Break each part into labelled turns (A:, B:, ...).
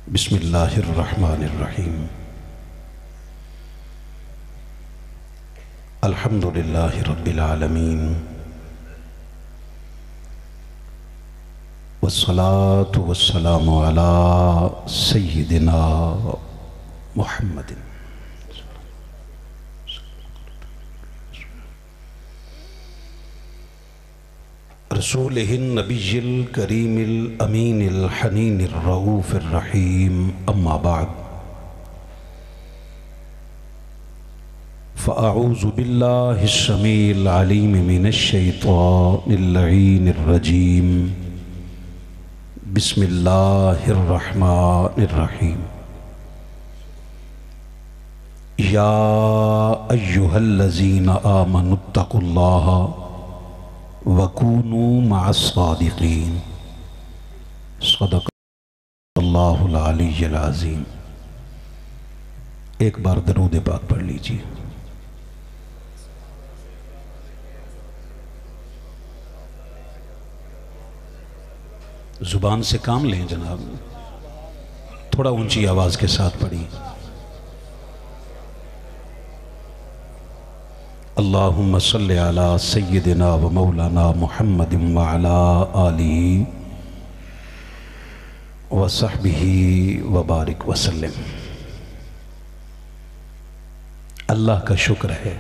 A: बिस्मिल्लाहिर्रहमानिर्रहीम। अल्हम्दुलिल्लाहि रब्बिल आलमीन वस्सलातु वस्सलामु अला सय्यिदिना मुहम्मदिन रसूलिहिन नबिय्यिल करीमिल अमीनिल हनीनिर रऊफिर रहीम। अम्मा बाद फ़अऊज़ु बिल्लाहिश शमीइल अलीम मिनश शैतानिर लईनिर रजीम। बिस्मिल्लाहिर रहमानिर रहीम। या अय्युहल्लज़ीना आमनुत्तकुल्लाह वकूनू मअस्सादिकीन। सदक़ल्लाहुल अलीयुल अज़ीम। एक बार दरूद पाक पढ़ लीजिए। जुबान से काम लें जनाब, थोड़ा ऊंची आवाज के साथ पढ़िए। अल्लाहुम्मा सल्लि अला सय्यिदिना व मौलाना मुहम्मदिन व अला आलिहि व सहबिहि व बारिक वसल्लम। अल्लाह का शुक्र है।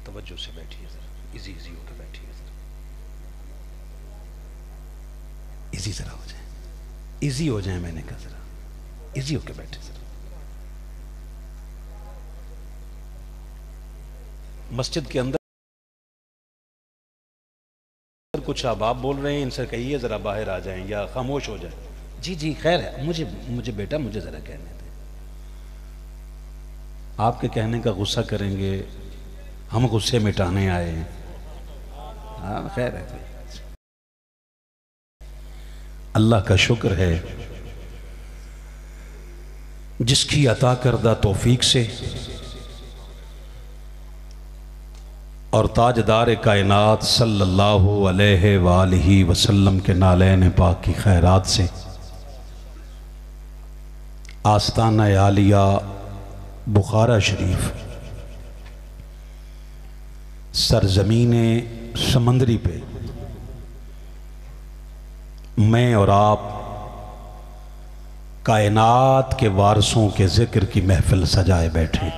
A: तवज्जो से बैठिए, इजी इजी होकर बैठिए, इजी जरा हो जाए, इजी हो जाए। मैंने कहा जरा इजी होकर बैठे। मस्जिद के अंदर कुछ अहबाब बोल रहे हैं, इनसे कहिए जरा बाहर आ जाएं या खामोश हो जाएं। जी जी खैर है, मुझे बेटा मुझे जरा कहने दें। आपके कहने का गुस्सा करेंगे, हम गुस्से मिटाने आए हैं। हाँ खैर है। अल्लाह का शुक्र है जिसकी अता करदा तौफीक से और ताजदार कायनात सल्लल्लाहु अलैहि वालिहि वसल्लम के नालैन पाक की खैरात से आस्ताना आलिया बुखारा शरीफ सरजमीने समंदरी पे मैं और आप कायनात के वारसों के जिक्र की महफिल सजाए बैठे।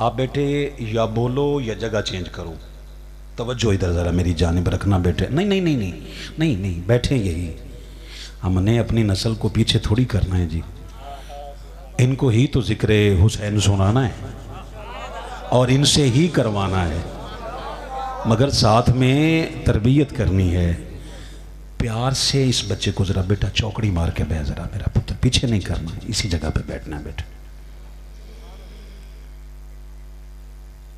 A: आप बेटे या बोलो या जगह चेंज करो। तवज्जो इधर ज़रा मेरी जानिब रखना बेटे। नहीं नहीं नहीं नहीं नहीं नहीं बैठे यही। हमने अपनी नस्ल को पीछे थोड़ी करना है जी। इनको ही तो जिक्र हुसैन सुनाना है और इनसे ही करवाना है, मगर साथ में तरबियत करनी है। प्यार से इस बच्चे को ज़रा बेटा चौकड़ी मार के बैठ, ज़रा मेरा पुत्र पीछे नहीं करना, इसी जगह पे बैठना है बेटा।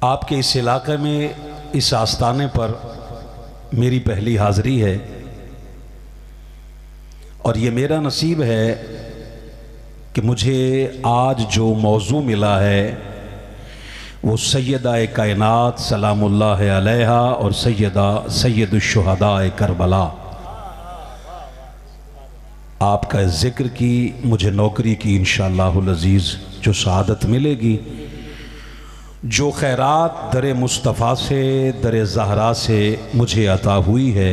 A: आपके इस इलाके में इस आस्ताने पर मेरी पहली हाज़री है और ये मेरा नसीब है कि मुझे आज जो मौजू मिला है वो सैयदा कायनात सलामुल्लाह अलैहा और सैयदुश्शुहदा करबला आपका जिक्र की मुझे नौकरी की इंशाअल्लाहुल अज़ीज़ जो सआदत मिलेगी, जो खैरात दर मुस्तफ़ा से दर ज़हरा से मुझे अता हुई है,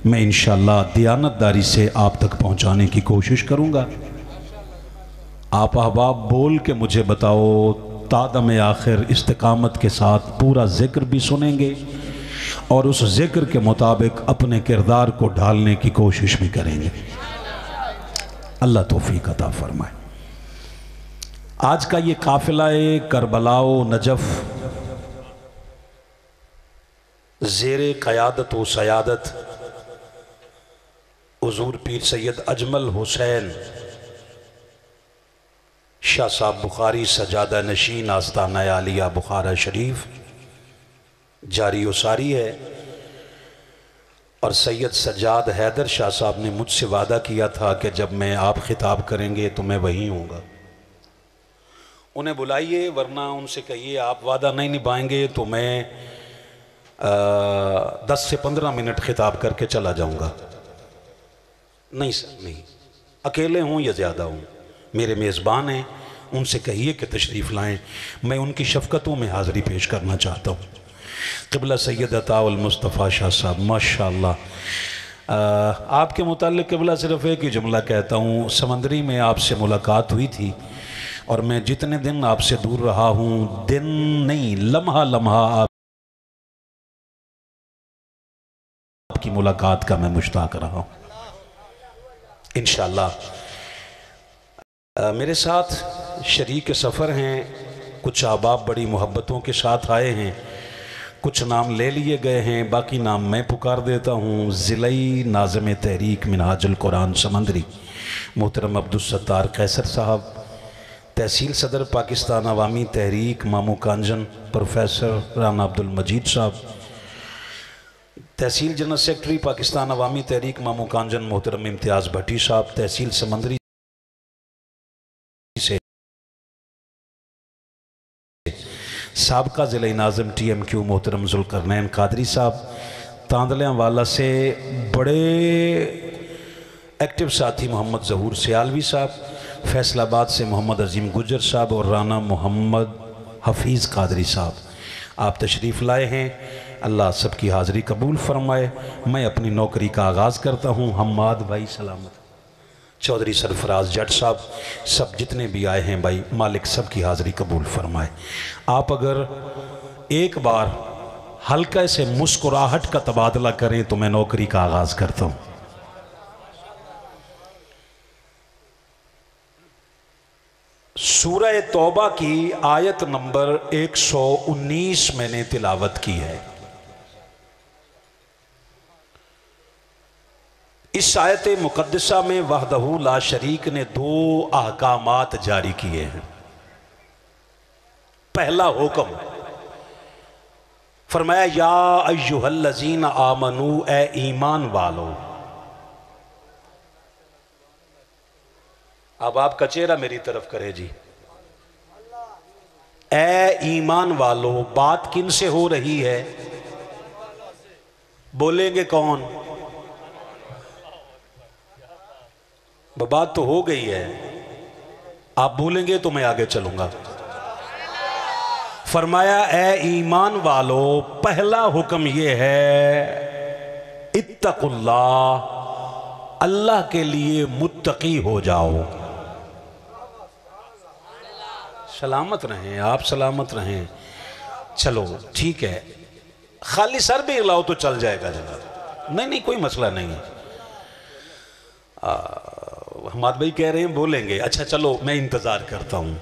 A: मैं इंशाअल्लाह दियानतदारी से आप तक पहुंचाने की कोशिश करूंगा। आप अहबाब बोल के मुझे बताओ, तादम आखिर इस्तिकामत के साथ पूरा जिक्र भी सुनेंगे और उस जिक्र के मुताबिक अपने किरदार को ढालने की कोशिश भी करेंगे। अल्लाह तौफीक अता फरमाए। आज का ये काफिला करबलाओ नजफ ज़ेरे क़यादत व सयादत हुज़ूर पीर सैयद अजमल हुसैन शाह साहब बुखारी सजादा नशीन आस्ताना आलिया बुखारा शरीफ जारी उसारी है। और सैयद सज्जाद हैदर शाह साहब ने मुझसे वादा किया था कि जब मैं आप खिताब करेंगे तो मैं वहीं हूँगा। उन्हें बुलाइए, वरना उनसे कहिए आप वादा नहीं निभाएंगे तो मैं 10 से 15 मिनट खिताब करके चला जाऊँगा। नहीं सर नहीं, अकेले हूँ या ज़्यादा हूँ, मेरे मेज़बान हैं, उनसे कहिए कि तशरीफ़ लाएँ, मैं उनकी शफ़क़तों में हाज़िरी पेश करना चाहता हूँ। क़िबला सैयद अताउल मुस्तफ़ा शाह साहब, माशाअल्लाह। आपके मुताल्लिक़ क़िबला सिर्फ़ एक ही जुमला कहता हूँ, समंदरी में आपसे मुलाकात हुई थी और मैं जितने दिन आपसे दूर रहा हूँ, दिन नहीं लम्हा लम्हा आपकी मुलाकात का मैं मुश्ताक़ रहा हूँ। इंशाअल्लाह मेरे साथ शरीक सफ़र हैं, कुछ अहबाब बड़ी मोहब्बतों के साथ आए हैं, कुछ नाम ले लिए गए हैं, बाकी नाम मैं पुकार देता हूँ। ज़िलई नाज़िम तहरीक मिनहाजुल कुरान समंदरी मोहतरम अब्दुस्सत्तार कैसर साहब, तहसील सदर पाकिस्तान अवामी तहरीक मामू कांजन प्रोफेसर राना अब्दुल मजीद साहब, तहसील जनरल सेक्रेटरी पाकिस्तान अवामी तहरीक मामू कांजन मोहतरम इम्तियाज़ भट्टी साहब, तहसील समंदरी से साबका ज़िला नाज़िम TMQ मोहतरम ज़ुल्करनैन कादरी साहब, तांदलियाँ वाला से बड़े एक्टिव साथी मोहम्मद ज़हूर सियालवी साहब, फैसलाबाद से मोहम्मद अजीम गुजर साहब और राना मोहम्मद हफीज़ कादरी साहब, आप तशरीफ़ लाए हैं। अल्लाह सबकी हाज़िरी कबूल फ़रमाए। मैं अपनी नौकरी का आगाज़ करता हूँ। हम्माद भाई सलामत, चौधरी सरफराज जट साहब, सब जितने भी आए हैं भाई, मालिक सब की हाज़िरी कबूल फरमाए। आप अगर एक बार हल्का से मुस्कुराहट का तबादला करें तो मैं नौकरी का आगाज़ करता हूँ। सूरह तौबा की आयत नंबर 119 मैंने तिलावत की है। इस आयत मुक़द्दसा में वहदहू ला शरीक ने 2 अहकामात जारी किए हैं। पहला हुक्म फरमाया, या अय्युहल्लज़ीना आमनू, ए ईमान वालो। अब आपका चेहरा मेरी तरफ करे जी। ए ईमान वालो, बात किन से हो रही है? बोलेंगे कौन? बात तो हो गई है, आप बोलेंगे तो मैं आगे चलूंगा। फरमाया, ए ईमान वालो, पहला हुक्म यह है, इत्तकुल्लाह, अल्लाह के लिए मुत्तकी हो जाओ। सलामत रहें आप, सलामत रहें। चलो ठीक है, खाली सर भी हिलाओ तो चल जाएगा जनाब, नहीं नहीं कोई मसला नहीं। हमाद भाई कह रहे हैं बोलेंगे, अच्छा चलो मैं इंतज़ार करता हूँ।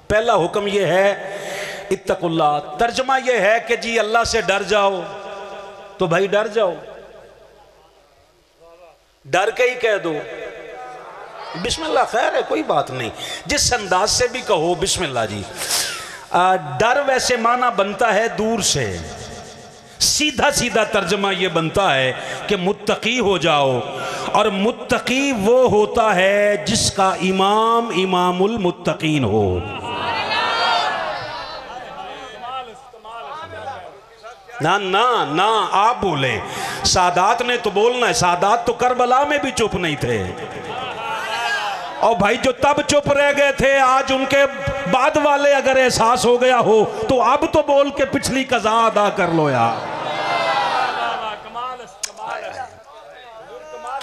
A: पहला हुक्म यह है इत्तकुल्लाह, तर्जमा यह है कि जी अल्लाह से डर जाओ। तो भाई डर जाओ, डर के ही कह दो बिस्मिल्लाह, खैर है कोई बात नहीं, जिस अंदाज से भी कहो बिस्मिल्लाह जी। डर वैसे माना बनता है दूर से, सीधा सीधा तर्जमा ये बनता है कि मुत्तकी हो जाओ। और मुत्तकी वो होता है जिसका इमाम इमामुल मुत्तकीन हो। ना ना ना आप बोले, सादात ने तो बोलना है, सादात तो करबला में भी चुप नहीं थे। और भाई जो तब चुप रह गए थे, आज उनके बाद वाले अगर एहसास हो गया हो तो अब तो बोल के पिछली कज़ा अदा कर लो यार।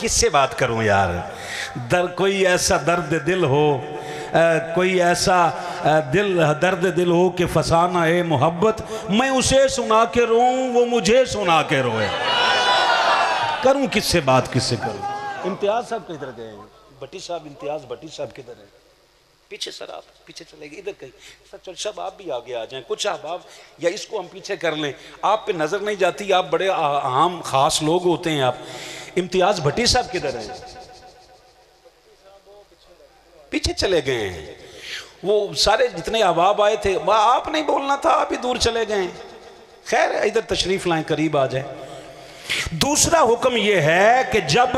A: किससे बात करूं यार? कोई ऐसा दर्द दिल हो, कोई ऐसा दर्द दिल हो कि फसाना है मोहब्बत, मैं उसे सुना के रोऊं, वो मुझे सुना के रोए। करूं किससे बात, किससे करूं? इम्तियाज साहब किधर गए हैं? भट्टी साहब, इम्तियाज भट्टी साहब किधर है? पीछे सर, आप पीछे चले गए, इधर कहीं सर। चल सब आप भी आगे आ जाएं, कुछ आप या इसको हम पीछे कर लें, आप पे नजर नहीं जाती, आप बड़े आम खास लोग होते हैं आप। इम्तियाज भट्टी साहब किधर हैं? पीछे चले गए हैं। वो सारे जितने अहबाब आए थे, वह आप नहीं बोलना था, आप ही दूर चले गए। खैर इधर तशरीफ लाएं, करीब आ जाए। दूसरा हुक्म यह है कि जब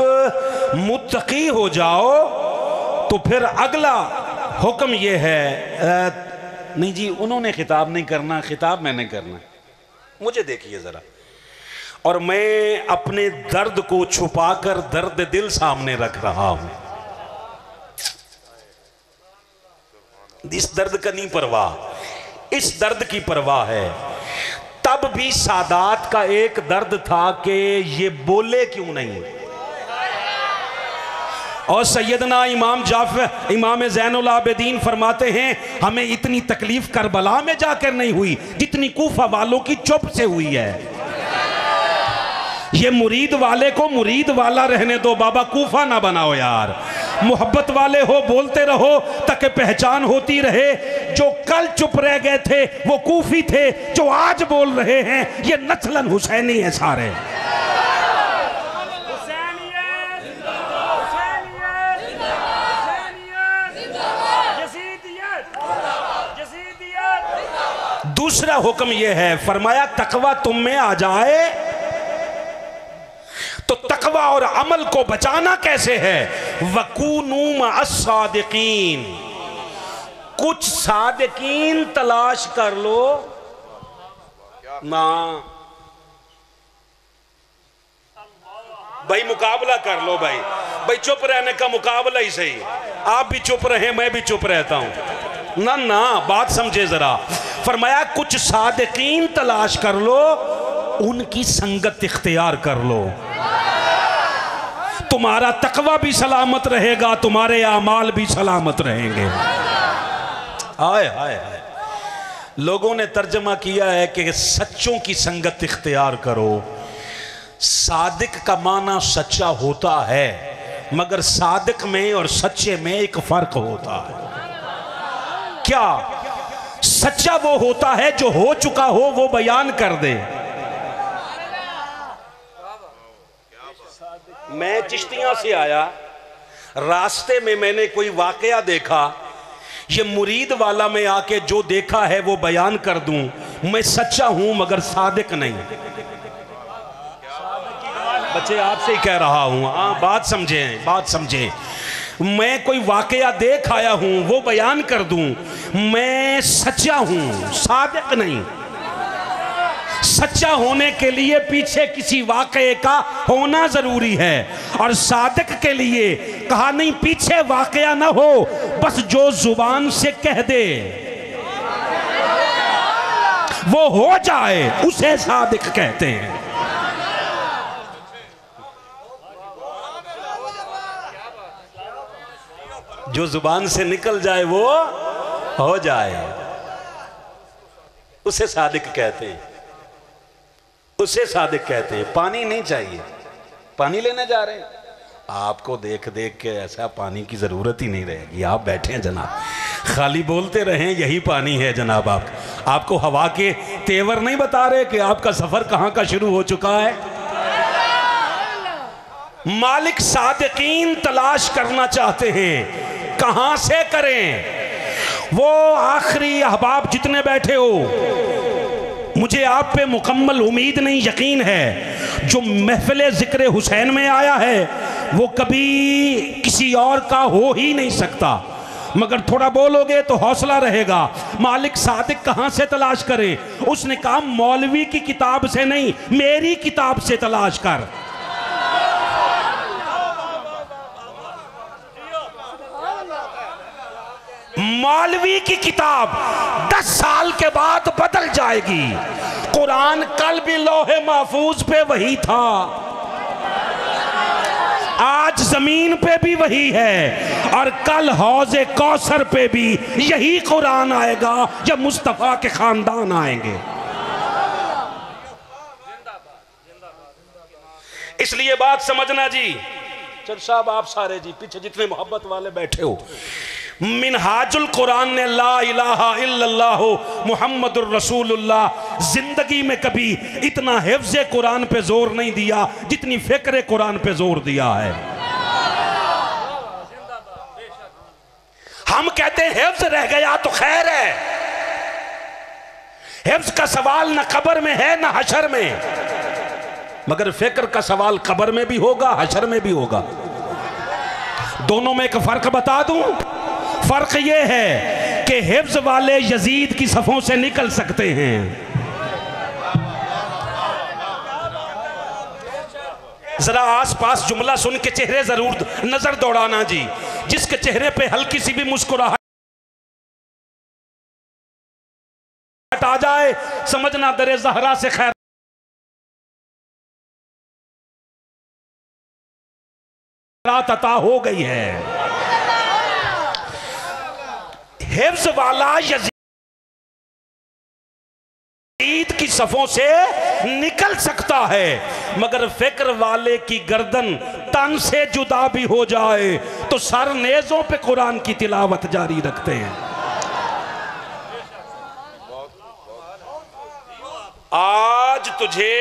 A: मुत्तकी हो जाओ तो फिर अगला हुक्म यह है, नहीं जी उन्होंने खिताब नहीं करना, खिताब मैंने करना। मुझे देखिए जरा, और मैं अपने दर्द को छुपाकर दर्द दिल सामने रख रहा हूं। इस दर्द का नहीं परवाह, इस दर्द की परवाह है। तब भी सादात का एक दर्द था कि ये बोले क्यों नहीं। और सैयदना इमाम ज़ैनुल आबिदीन फरमाते हैं हमें इतनी तकलीफ करबला में जाकर नहीं हुई जितनी कूफा वालों की चुप से हुई है। ये मुरीद वाले को मुरीद वाला रहने दो, बाबा कूफा ना बनाओ यार। मोहब्बत वाले हो, बोलते रहो ताकि पहचान होती रहे। जो कल चुप रह गए थे वो कूफी थे, जो आज बोल रहे हैं ये नस्लन हुसैनी है सारे। दूसरा हुक्म यह है, फरमाया तकवा तुम में आ जाए तो तकवा और अमल को बचाना कैसे है? वकूनू मअस-सादिकीन, कुछ सादिकीन तलाश कर लो ना भाई, मुकाबला कर लो भाई चुप रहने का मुकाबला ही सही। आप भी चुप रहे, मैं भी चुप रहता हूं ना ना, बात समझे जरा। फरमाया कुछ सादिकीन तलाश कर लो, उनकी संगत इख्तियार कर लो, तुम्हारा तकवा भी सलामत रहेगा, तुम्हारे आमाल भी सलामत रहेंगे। हाय हाय हाय। लोगों ने तर्जमा किया है कि सच्चों की संगत इख्तियार करो। सादिक का माना सच्चा होता है, मगर सादिक में और सच्चे में एक फर्क होता है। क्या? सच्चा वो होता है जो हो चुका हो वो बयान कर दे। मैं चिश्तियां से आया, रास्ते में मैंने कोई वाकया देखा, ये मुरीद वाला में आके जो देखा है वो बयान कर दूं, मैं सच्चा हूं मगर सादिक नहीं। बच्चे आपसे ही कह रहा हूं, हाँ बात समझें, बात समझें। मैं कोई वाकया देख आया हूं वो बयान कर दूं, मैं सच्चा हूं सादिक नहीं। सच्चा होने के लिए पीछे किसी वाकये का होना जरूरी है, और सादिक के लिए कहा नहीं पीछे वाकया ना हो, बस जो जुबान से कह दे वो हो जाए, उसे सादिक कहते हैं। जो जुबान से निकल जाए वो हो जाए, उसे सादिक कहते हैं, उसे सादिक कहते हैं। पानी नहीं चाहिए, पानी लेने जा रहे हैं, आपको देख देख के ऐसा पानी की जरूरत ही नहीं रहेगी। आप बैठे हैं जनाब, खाली बोलते रहें यही पानी है जनाब। आपको हवा के तेवर नहीं बता रहे कि आपका सफर कहां का शुरू हो चुका है। मालिक सादिकीन तलाश करना चाहते हैं, कहां से करें? वो आखिरी अहबाब जितने बैठे हो, मुझे आप पे मुकम्मल उम्मीद नहीं यकीन है, जो महफिल ज़िक्र हुसैन में आया है वो कभी किसी और का हो ही नहीं सकता, मगर थोड़ा बोलोगे तो हौसला रहेगा। मालिक सादिक कहां से तलाश करे? उसने कहा मौलवी की किताब से नहीं, मेरी किताब से तलाश कर। मौलवी की किताब 10 साल के बाद बदल जाएगी। कुरान कल भी लोहे महफूज पे वही था, आज जमीन पे भी वही है, और कल हौज़े कौसर पे भी यही कुरान आएगा जब मुस्तफा के खानदान आएंगे। इसलिए बात समझना जी। चल साहब आप सारे जी पीछे जितने मोहब्बत वाले बैठे हो, मिनहाजुल कुरान ने ला इलाहा इल्लल्लाह मुहम्मदुर रसूलुल्लाह जिंदगी में कभी इतना हिफ्ज़े कुरान पे जोर नहीं दिया जितनी फिक्र कुरान पे जोर दिया है। हम कहते हैं हिफ्ज़ रह गया तो खैर है, हिफ्ज़ का सवाल न कब्र में है न हशर में, मगर फिक्र का सवाल कब्र में भी होगा हशर में भी होगा। दोनों में एक फर्क बता दूं, फर्क यह है कि हिफ्ज़ वाले यजीद की सफ़ों से निकल सकते हैं, जरा आस पास जुमला सुन के चेहरे जरूर नजर दौड़ाना जी। जिसके चेहरे पे हल्की सी भी मुस्कुराहट आ जाए समझना दरे ज़हरा से खैर अता हो गई है। हिफ्ज़ वाला यज़ीद की सफों से निकल सकता है, मगर फिक्र वाले की गर्दन तन से जुदा भी हो जाए तो सर नेज़ों पे कुरान की तिलावत जारी रखते हैं। आज तुझे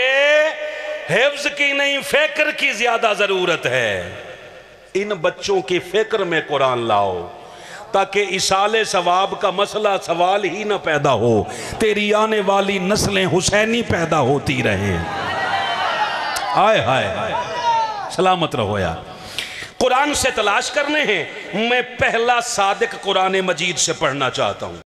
A: हिफ्ज़ की नहीं फिक्र की ज्यादा जरूरत है। इन बच्चों की फिक्र में कुरान लाओ ताकि इसाले सवाब का मसला सवाल ही ना पैदा हो, तेरी आने वाली नस्लें हुसैनी पैदा होती रहें। आए हाय सलामत रहो यार। कुरान से तलाश करने हैं। मैं पहला सादिक कुरान मजीद से पढ़ना चाहता हूं।